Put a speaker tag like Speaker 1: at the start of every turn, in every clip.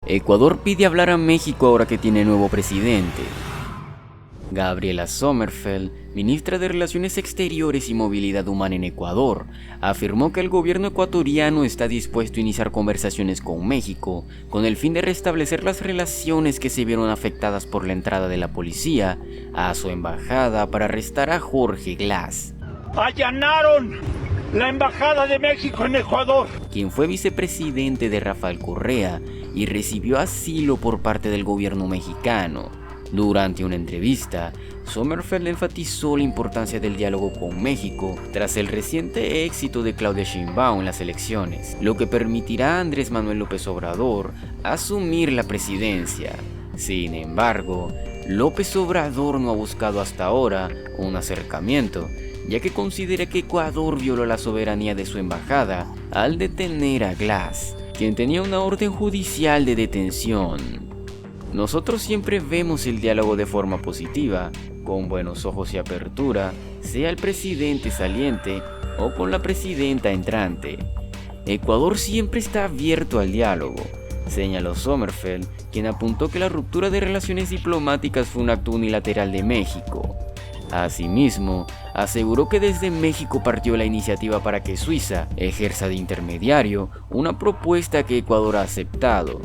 Speaker 1: Ecuador pide hablar a México ahora que tiene nuevo presidente. Gabriela Sommerfeld, ministra de Relaciones Exteriores y Movilidad Humana en Ecuador, afirmó que el gobierno ecuatoriano está dispuesto a iniciar conversaciones con México con el fin de restablecer las relaciones que se vieron afectadas por la entrada de la policía a su embajada para arrestar a Jorge Glass.
Speaker 2: Allanaron la embajada de México en Ecuador,
Speaker 1: quien fue vicepresidente de Rafael Correa y recibió asilo por parte del gobierno mexicano. Durante una entrevista, Sommerfeld enfatizó la importancia del diálogo con México tras el reciente éxito de Claudia Sheinbaum en las elecciones, lo que permitirá a Andrés Manuel López Obrador asumir la presidencia. Sin embargo, López Obrador no ha buscado hasta ahora un acercamiento, ya que considera que Ecuador violó la soberanía de su embajada al detener a Glass, quien tenía una orden judicial de detención. Nosotros siempre vemos el diálogo de forma positiva, con buenos ojos y apertura, sea el presidente saliente o con la presidenta entrante. Ecuador siempre está abierto al diálogo, señaló Sommerfeld, quien apuntó que la ruptura de relaciones diplomáticas fue un acto unilateral de México. Asimismo, aseguró que desde México partió la iniciativa para que Suiza ejerza de intermediario, una propuesta que Ecuador ha aceptado,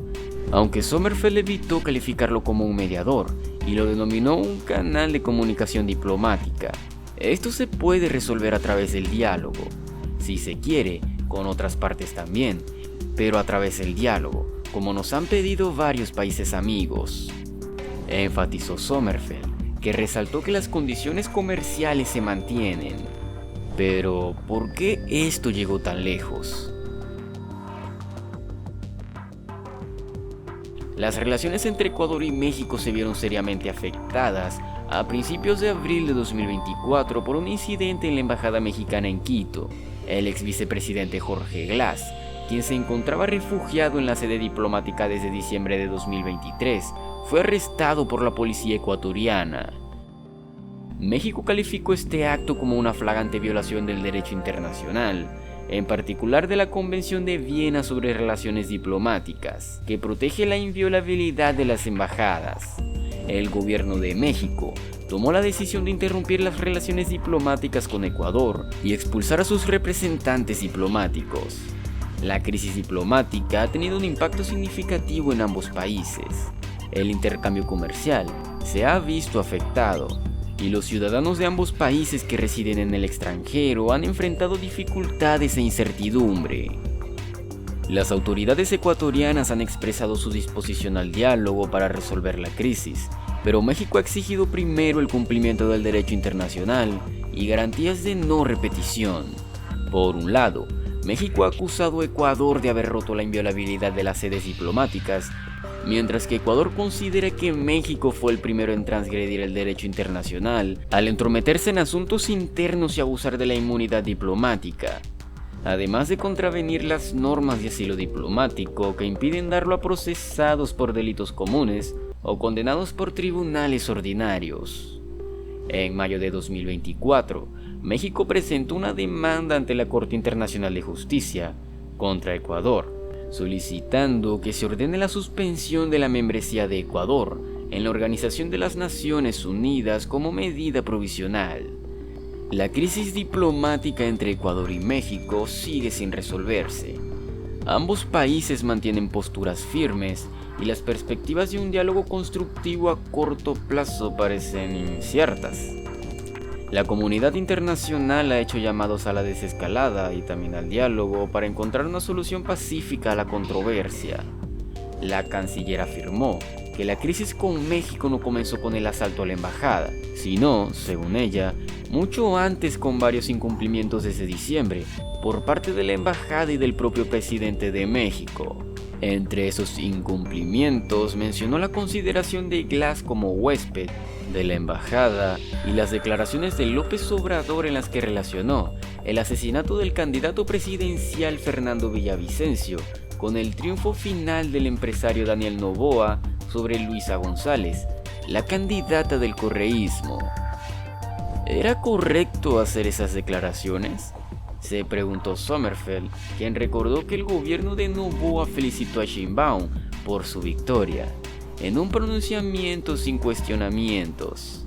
Speaker 1: aunque Sommerfeld evitó calificarlo como un mediador y lo denominó un canal de comunicación diplomática. Esto se puede resolver a través del diálogo, si se quiere, con otras partes también, pero a través del diálogo, como nos han pedido varios países amigos. Enfatizó Sommerfeld, que resaltó que las condiciones comerciales se mantienen. Pero, ¿por qué esto llegó tan lejos? Las relaciones entre Ecuador y México se vieron seriamente afectadas a principios de abril de 2024 por un incidente en la embajada mexicana en Quito. El ex vicepresidente Jorge Glass, quien se encontraba refugiado en la sede diplomática desde diciembre de 2023, fue arrestado por la policía ecuatoriana. México calificó este acto como una flagrante violación del derecho internacional, en particular de la Convención de Viena sobre Relaciones Diplomáticas, que protege la inviolabilidad de las embajadas. El gobierno de México tomó la decisión de interrumpir las relaciones diplomáticas con Ecuador y expulsar a sus representantes diplomáticos. La crisis diplomática ha tenido un impacto significativo en ambos países. El intercambio comercial se ha visto afectado, y los ciudadanos de ambos países que residen en el extranjero han enfrentado dificultades e incertidumbre. Las autoridades ecuatorianas han expresado su disposición al diálogo para resolver la crisis, pero México ha exigido primero el cumplimiento del derecho internacional y garantías de no repetición. Por un lado, México ha acusado a Ecuador de haber roto la inviolabilidad de las sedes diplomáticas, mientras que Ecuador considera que México fue el primero en transgredir el derecho internacional al entrometerse en asuntos internos y abusar de la inmunidad diplomática, además de contravenir las normas de asilo diplomático que impiden darlo a procesados por delitos comunes o condenados por tribunales ordinarios. En mayo de 2024, México presentó una demanda ante la Corte Internacional de Justicia contra Ecuador, solicitando que se ordene la suspensión de la membresía de Ecuador en la Organización de las Naciones Unidas como medida provisional. La crisis diplomática entre Ecuador y México sigue sin resolverse. Ambos países mantienen posturas firmes y las perspectivas de un diálogo constructivo a corto plazo parecen inciertas. La comunidad internacional ha hecho llamados a la desescalada y también al diálogo para encontrar una solución pacífica a la controversia. La canciller afirmó que la crisis con México no comenzó con el asalto a la embajada, sino, según ella, mucho antes, con varios incumplimientos desde diciembre por parte de la embajada y del propio presidente de México. Entre esos incumplimientos mencionó la consideración de Glass como huésped de la embajada y las declaraciones de López Obrador en las que relacionó el asesinato del candidato presidencial Fernando Villavicencio con el triunfo final del empresario Daniel Noboa sobre Luisa González, la candidata del correísmo. ¿Era correcto hacer esas declaraciones?, se preguntó Sommerfeld, quien recordó que el gobierno de Noboa felicitó a Sheinbaum por su victoria, en un pronunciamiento sin cuestionamientos.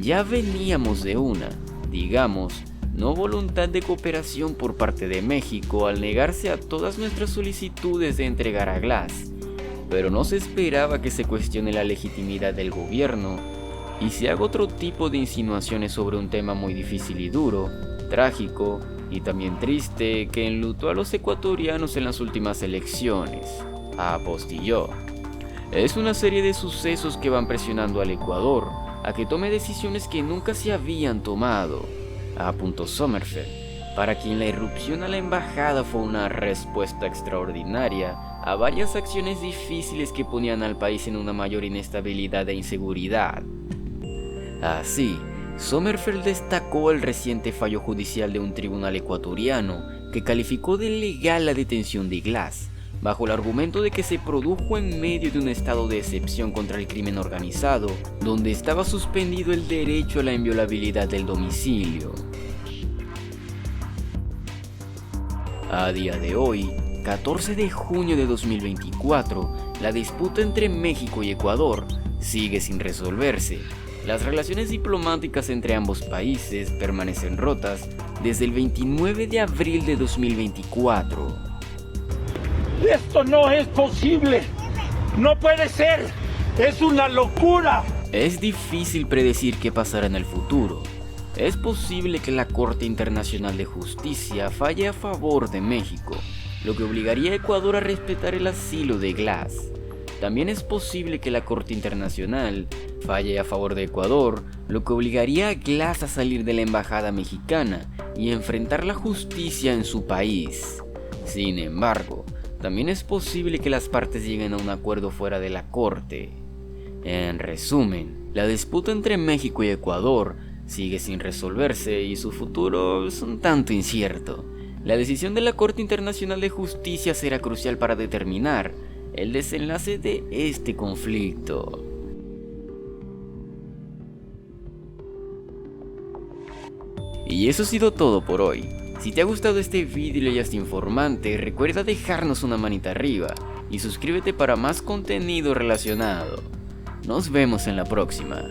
Speaker 1: Ya veníamos de una, digamos, no voluntad de cooperación por parte de México al negarse a todas nuestras solicitudes de entregar a Glass, pero no se esperaba que se cuestione la legitimidad del gobierno y se haga otro tipo de insinuaciones sobre un tema muy difícil y duro, trágico y también triste que enlutó a los ecuatorianos en las últimas elecciones, apostilló. Es una serie de sucesos que van presionando al Ecuador a que tome decisiones que nunca se habían tomado, apuntó Sommerfeld, para quien la irrupción a la embajada fue una respuesta extraordinaria a varias acciones difíciles que ponían al país en una mayor inestabilidad e inseguridad. Así, Sommerfeld destacó el reciente fallo judicial de un tribunal ecuatoriano que calificó de ilegal la detención de Glass, bajo el argumento de que se produjo en medio de un estado de excepción contra el crimen organizado, donde estaba suspendido el derecho a la inviolabilidad del domicilio. A día de hoy, 14 de junio de 2024, la disputa entre México y Ecuador sigue sin resolverse. Las relaciones diplomáticas entre ambos países permanecen rotas desde el 29 de abril de 2024.
Speaker 2: Esto no es posible. No puede ser. Es una locura.
Speaker 1: Es difícil predecir qué pasará en el futuro. Es posible que la Corte Internacional de Justicia falle a favor de México, lo que obligaría a Ecuador a respetar el asilo de Glass. También es posible que la Corte Internacional falle a favor de Ecuador, lo que obligaría a Glass a salir de la embajada mexicana y enfrentar la justicia en su país. Sin embargo, también es posible que las partes lleguen a un acuerdo fuera de la Corte. En resumen, la disputa entre México y Ecuador sigue sin resolverse y su futuro es un tanto incierto. La decisión de la Corte Internacional de Justicia será crucial para determinar el desenlace de este conflicto. Y eso ha sido todo por hoy. Si te ha gustado este vídeo y lo hallaste informante, recuerda dejarnos una manita arriba y suscríbete para más contenido relacionado. Nos vemos en la próxima.